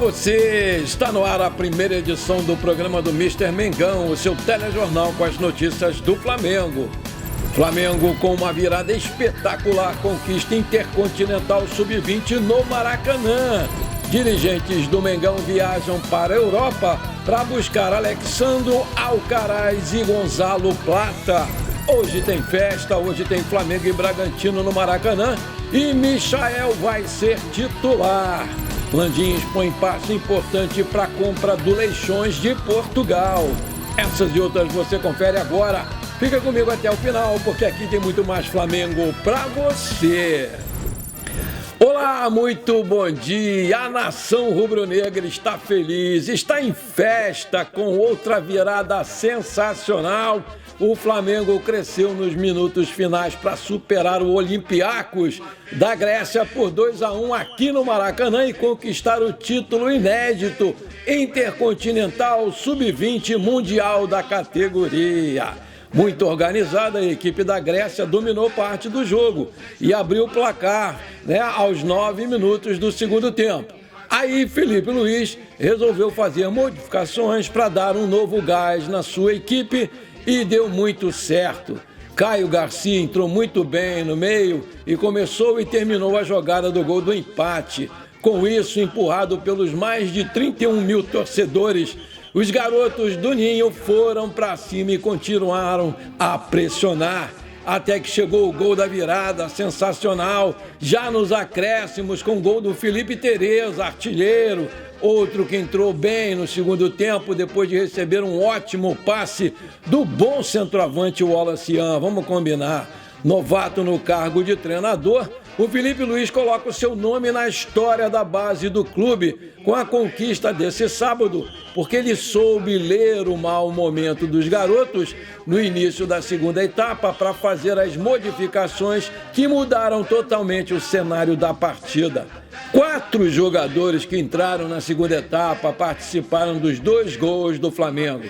você! Está no ar a primeira edição do programa do Mister Mengão, o seu telejornal com as notícias do Flamengo. Flamengo com uma virada espetacular, conquista Intercontinental Sub-20 no Maracanã. Dirigentes do Mengão viajam para a Europa para buscar Alexandro Alcaraz e Gonzalo Plata. Hoje tem festa, hoje tem Flamengo e Bragantino no Maracanã e Michael vai ser titular. Landim expõe passo importante para a compra do Leixões de Portugal. Essas e outras você confere agora. Fica comigo até o final, porque aqui tem muito mais Flamengo para você. Olá, muito bom dia. A nação rubro-negra está feliz, está em festa com outra virada sensacional. O Flamengo cresceu nos minutos finais para superar o Olympiacos da Grécia por 2-1 aqui no Maracanã e conquistar o título inédito Intercontinental Sub-20 Mundial da categoria. Muito organizada, a equipe da Grécia dominou parte do jogo e abriu o placar, aos 9 minutos do segundo tempo. Aí Felipe Luiz resolveu fazer modificações para dar um novo gás na sua equipe e deu muito certo. Caio Garcia entrou muito bem no meio e começou e terminou a jogada do gol do empate. Com isso, empurrado pelos mais de 31 mil torcedores, os garotos do Ninho foram para cima e continuaram a pressionar. Até que chegou o gol da virada, sensacional, já nos acréscimos com o gol do Felipe Tereza, artilheiro. Outro que entrou bem no segundo tempo, depois de receber um ótimo passe do bom centroavante Wallace Ian. Vamos combinar. Novato no cargo de treinador, o Felipe Luiz coloca o seu nome na história da base do clube com a conquista desse sábado, porque ele soube ler o mau momento dos garotos no início da segunda etapa para fazer as modificações que mudaram totalmente o cenário da partida. 4 jogadores que entraram na segunda etapa participaram dos 2 gols do Flamengo.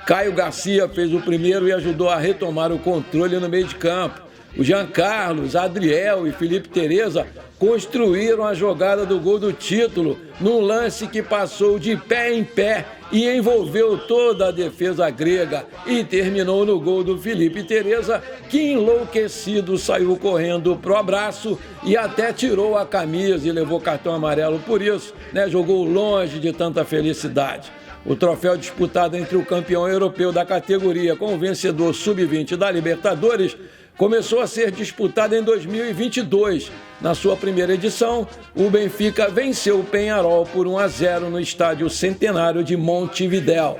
Caio Garcia fez o primeiro e ajudou a retomar o controle no meio de campo. O Jean Carlos, Adriel e Felipe Tereza construíram a jogada do gol do título num lance que passou de pé em pé e envolveu toda a defesa grega e terminou no gol do Felipe Tereza, que enlouquecido saiu correndo pro abraço e até tirou a camisa e levou cartão amarelo por isso, jogou longe de tanta felicidade. O troféu disputado entre o campeão europeu da categoria com o vencedor sub-20 da Libertadores começou a ser disputado em 2022. Na sua primeira edição, o Benfica venceu o Peñarol por 1-0 no estádio Centenário de Montevidéu.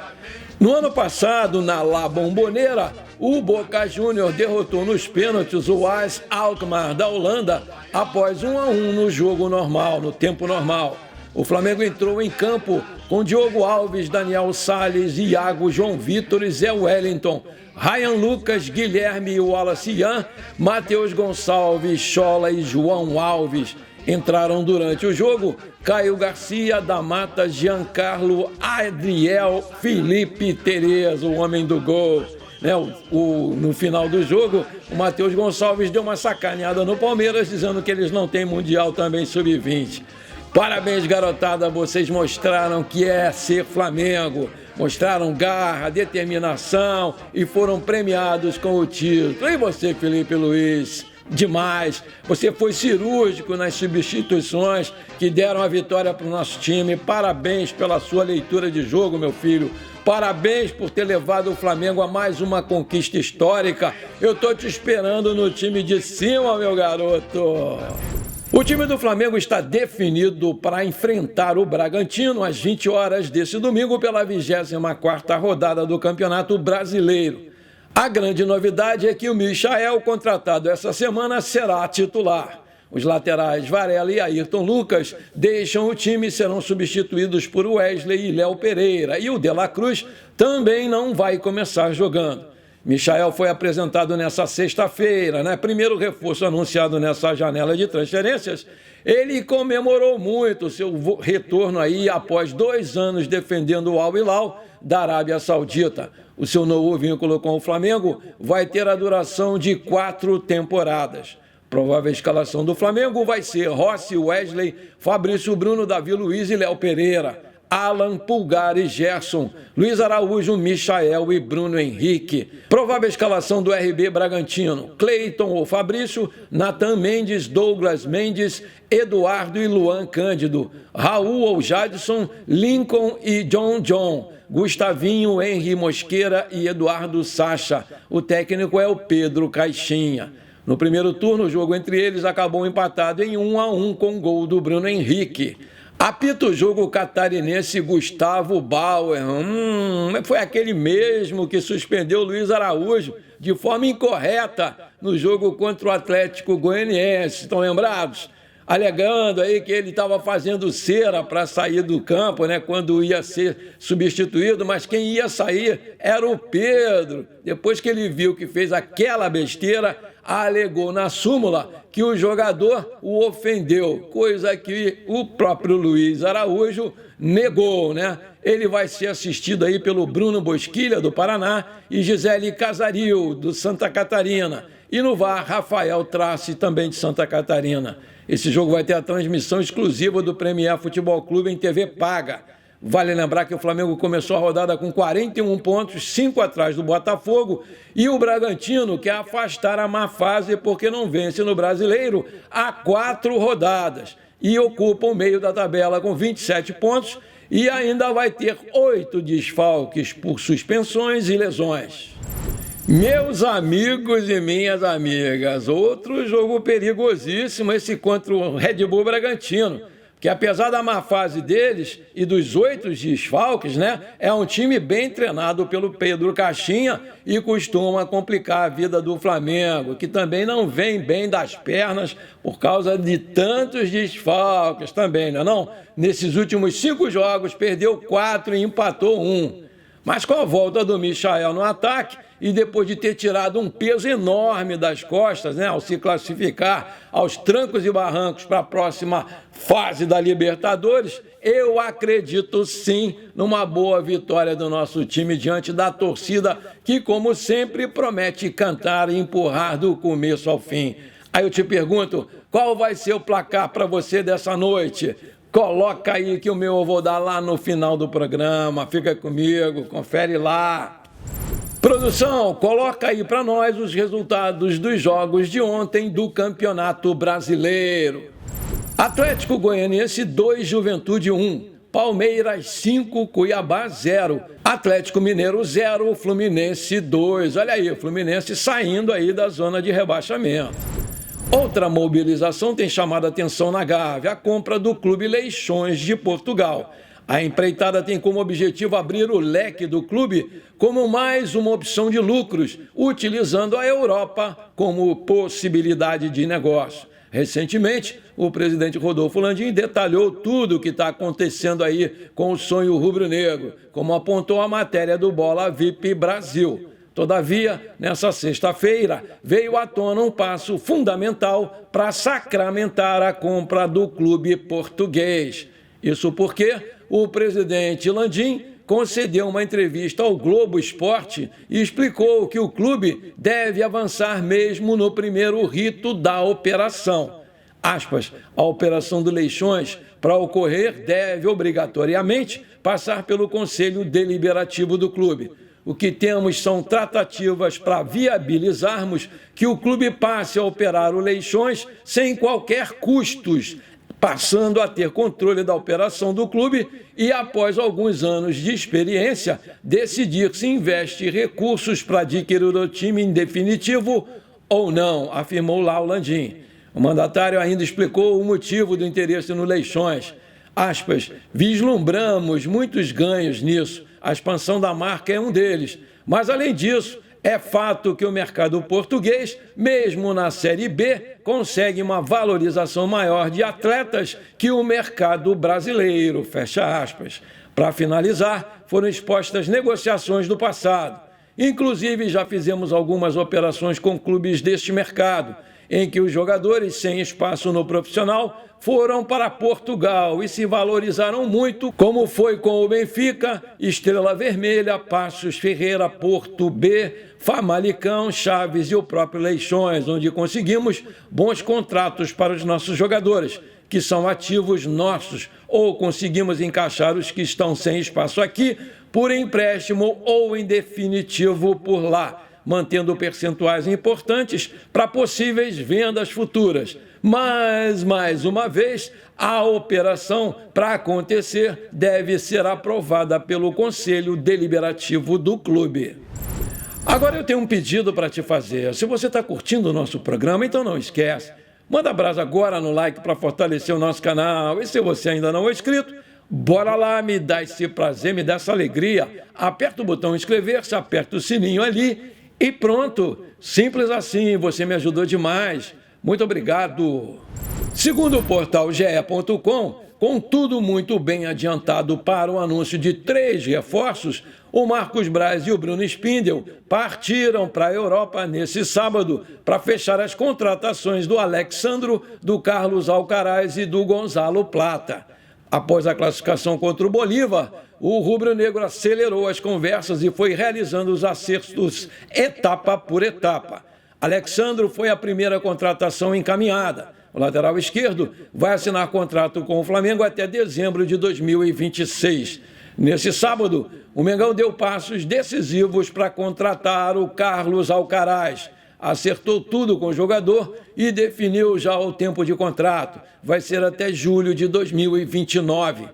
No ano passado, na La Bombonera, o Boca Juniors derrotou nos pênaltis o AS Alkmaar da Holanda após 1-1 no jogo normal, no tempo normal. O Flamengo entrou em campo com Diogo Alves, Daniel Salles, Iago, João Vitor e Zé Wellington, Ryan Lucas, Guilherme e Wallace Ian, Matheus Gonçalves, Chola e João Alves. Entraram durante o jogo Caio Garcia, da Mata, Giancarlo, Adriel, Felipe Tereza, o homem do gol. No final do jogo, o Matheus Gonçalves deu uma sacaneada no Palmeiras, dizendo que eles não têm Mundial também Sub-20. Parabéns, garotada, vocês mostraram que é ser Flamengo, mostraram garra, determinação e foram premiados com o título. E você, Felipe Luiz, demais, você foi cirúrgico nas substituições que deram a vitória para o nosso time. Parabéns pela sua leitura de jogo, meu filho. Parabéns por ter levado o Flamengo a mais uma conquista histórica. Eu tô te esperando no time de cima, meu garoto. O time do Flamengo está definido para enfrentar o Bragantino às 20 horas desse domingo pela 24ª rodada do Campeonato Brasileiro. A grande novidade é que o Michael, contratado essa semana, será titular. Os laterais Varela e Ayrton Lucas deixam o time e serão substituídos por Wesley e Léo Pereira. E o De La Cruz também não vai começar jogando. Michael foi apresentado nessa sexta-feira, primeiro reforço anunciado nessa janela de transferências. Ele comemorou muito seu retorno aí após 2 anos defendendo o Al Hilal da Arábia Saudita. O seu novo vínculo com o Flamengo vai ter a duração de 4 temporadas. Provável escalação do Flamengo vai ser Rossi, Wesley, Fabrício Bruno, Davi Luiz e Léo Pereira, Alan, Pulgar e Gerson, Luiz Araújo, Michael e Bruno Henrique. Provável escalação do RB Bragantino: Cleiton ou Fabrício, Natan Mendes, Douglas Mendes, Eduardo e Luan Cândido, Raul ou Jadson, Lincoln e John, Gustavinho, Henry Mosqueira e Eduardo Sacha. O técnico é o Pedro Caixinha. No primeiro turno, o jogo entre eles acabou empatado em 1-1 com o gol do Bruno Henrique. Apita o jogo catarinense Gustavo Bauer. Foi aquele mesmo que suspendeu Luiz Araújo de forma incorreta no jogo contra o Atlético Goianiense. Estão lembrados? Alegando aí que ele estava fazendo cera para sair do campo, né, quando ia ser substituído, mas quem ia sair era o Pedro. Depois que ele viu que fez aquela besteira, alegou na súmula que o jogador o ofendeu, coisa que o próprio Luiz Araújo negou, né? Ele vai ser assistido aí pelo Bruno Bosquilha, do Paraná, e Gisele Casaril, do Santa Catarina. E no VAR, Rafael Trace, também de Santa Catarina. Esse jogo vai ter a transmissão exclusiva do Premier Futebol Clube em TV paga. Vale lembrar que o Flamengo começou a rodada com 41 pontos, 5 atrás do Botafogo, e o Bragantino quer afastar a má fase porque não vence no Brasileiro há 4 rodadas e ocupa o meio da tabela com 27 pontos e ainda vai ter 8 desfalques por suspensões e lesões. Meus amigos e minhas amigas, outro jogo perigosíssimo esse contra o Red Bull Bragantino, que apesar da má fase deles e dos 8 desfalques, né, é um time bem treinado pelo Pedro Caixinha e costuma complicar a vida do Flamengo, que também não vem bem das pernas por causa de tantos desfalques também, não? Nesses últimos 5 jogos, perdeu 4 e empatou 1. Mas com a volta do Michael no ataque, e depois de ter tirado um peso enorme das costas, né, ao se classificar aos trancos e barrancos para a próxima fase da Libertadores, eu acredito sim numa boa vitória do nosso time diante da torcida que, como sempre, promete cantar e empurrar do começo ao fim. Aí eu te pergunto, qual vai ser o placar para você dessa noite? Coloca aí que o meu eu vou dar lá no final do programa, fica comigo, confere lá. Produção, coloca aí para nós os resultados dos jogos de ontem do Campeonato Brasileiro. Atlético Goianiense 2, Juventude 1, Palmeiras 5, Cuiabá 0, Atlético Mineiro 0, Fluminense 2. Olha aí, o Fluminense saindo aí da zona de rebaixamento. Outra mobilização tem chamado a atenção na Gávea, a compra do Clube Leixões de Portugal. A empreitada tem como objetivo abrir o leque do clube como mais uma opção de lucros, utilizando a Europa como possibilidade de negócio. Recentemente, o presidente Rodolfo Landim detalhou tudo o que está acontecendo aí com o sonho rubro-negro, como apontou a matéria do Bola VIP Brasil. Todavia, nessa sexta-feira, veio à tona um passo fundamental para sacramentar a compra do clube português. Isso porque o presidente Landim concedeu uma entrevista ao Globo Esporte e explicou que o clube deve avançar mesmo no primeiro rito da operação. Aspas, a operação do Leixões, para ocorrer, deve obrigatoriamente passar pelo Conselho Deliberativo do clube. O que temos são tratativas para viabilizarmos que o clube passe a operar o Leixões sem qualquer custos, passando a ter controle da operação do clube e, após alguns anos de experiência, decidir se investe recursos para adquirir o time em definitivo ou não, afirmou lá o Landim. O mandatário ainda explicou o motivo do interesse no Leixões. Aspas, vislumbramos muitos ganhos nisso, a expansão da marca é um deles, mas além disso, é fato que o mercado português, mesmo na Série B, consegue uma valorização maior de atletas que o mercado brasileiro, fecha aspas. Para finalizar, foram expostas negociações do passado. Inclusive, já fizemos algumas operações com clubes deste mercado. em que os jogadores sem espaço no profissional foram para Portugal e se valorizaram muito, como foi com o Benfica, Estrela Vermelha, Paços Ferreira, Porto B, Famalicão, Chaves e o próprio Leixões, onde conseguimos bons contratos para os nossos jogadores, que são ativos nossos, ou conseguimos encaixar os que estão sem espaço aqui por empréstimo ou em definitivo por lá, mantendo percentuais importantes para possíveis vendas futuras. Mas, mais uma vez, a operação, para acontecer, deve ser aprovada pelo Conselho Deliberativo do clube. Agora eu tenho um pedido para te fazer. Se você está curtindo o nosso programa, então não esquece. Manda brasa agora no like para fortalecer o nosso canal. E se você ainda não é inscrito, bora lá, me dá esse prazer, me dá essa alegria. Aperta o botão inscrever-se, aperta o sininho ali e pronto. Simples assim, você me ajudou demais. Muito obrigado. Segundo o portal ge.com, com tudo muito bem adiantado para o anúncio de 3 reforços, o Marcos Braz e o Bruno Spindel partiram para a Europa nesse sábado para fechar as contratações do Alexandro, do Carlos Alcaraz e do Gonzalo Plata. Após a classificação contra o Bolívar, o rubro-negro acelerou as conversas e foi realizando os acertos etapa por etapa. Alexandro foi a primeira contratação encaminhada. O lateral esquerdo vai assinar contrato com o Flamengo até dezembro de 2026. Nesse sábado, o Mengão deu passos decisivos para contratar o Carlos Alcaraz. Acertou tudo com o jogador e definiu já o tempo de contrato. Vai ser até julho de 2029.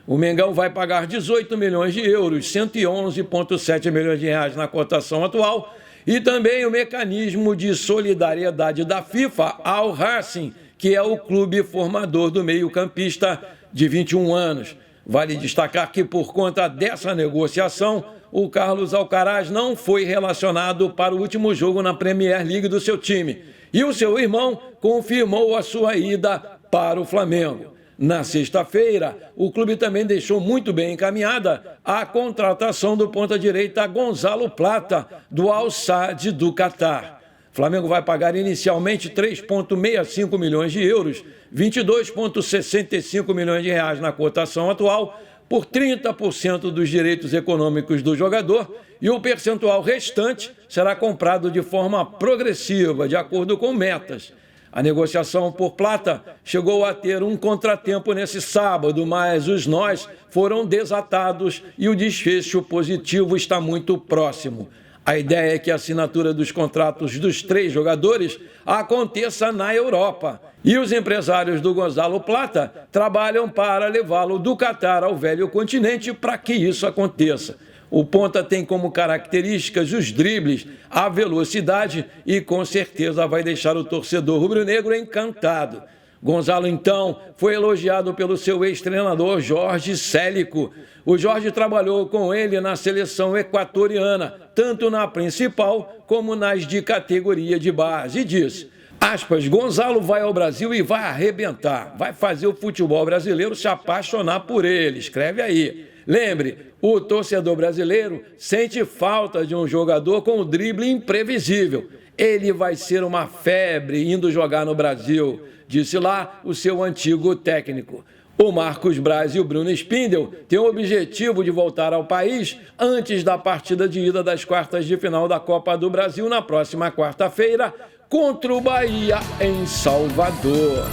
O Mengão vai pagar 18 milhões de euros, 111,7 milhões de reais na cotação atual, e também o mecanismo de solidariedade da FIFA ao Racing, que é o clube formador do meio-campista de 21 anos. Vale destacar que, por conta dessa negociação, o Carlos Alcaraz não foi relacionado para o último jogo na Premier League do seu time, e o seu irmão confirmou a sua ida para o Flamengo. Na sexta-feira, o clube também deixou muito bem encaminhada a contratação do ponta-direita Gonzalo Plata, do Al-Sadd do Catar. O Flamengo vai pagar inicialmente 3,65 milhões de euros, 22,65 milhões de reais na cotação atual, por 30% dos direitos econômicos do jogador, e o percentual restante será comprado de forma progressiva, de acordo com metas. A negociação por Plata chegou a ter um contratempo nesse sábado, mas os nós foram desatados e o desfecho positivo está muito próximo. A ideia é que a assinatura dos contratos dos 3 jogadores aconteça na Europa. E os empresários do Gonzalo Plata trabalham para levá-lo do Catar ao velho continente para que isso aconteça. O ponta tem como características os dribles, a velocidade e com certeza vai deixar o torcedor rubro-negro encantado. Gonzalo, então, foi elogiado pelo seu ex-treinador Jorge Célico. O Jorge trabalhou com ele na seleção equatoriana, tanto na principal como nas de categoria de base, e disse, aspas, Gonzalo vai ao Brasil e vai arrebentar, vai fazer o futebol brasileiro se apaixonar por ele, escreve aí. Lembre, o torcedor brasileiro sente falta de um jogador com o drible imprevisível. Ele vai ser uma febre indo jogar no Brasil, disse lá o seu antigo técnico. O Marcos Braz e o Bruno Spindel têm o objetivo de voltar ao país antes da partida de ida das quartas de final da Copa do Brasil na próxima quarta-feira contra o Bahia em Salvador.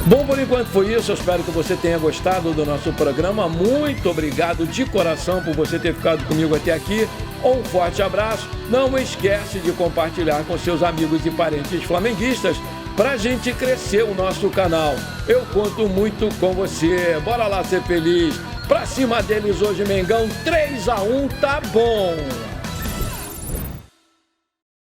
Bom, por enquanto foi isso. Eu espero que você tenha gostado do nosso programa. Muito obrigado de coração por você ter ficado comigo até aqui. Um forte abraço. Não esquece de compartilhar com seus amigos e parentes flamenguistas para a gente crescer o nosso canal. Eu conto muito com você. Bora lá ser feliz. Pra cima deles hoje, Mengão, 3-1, tá bom.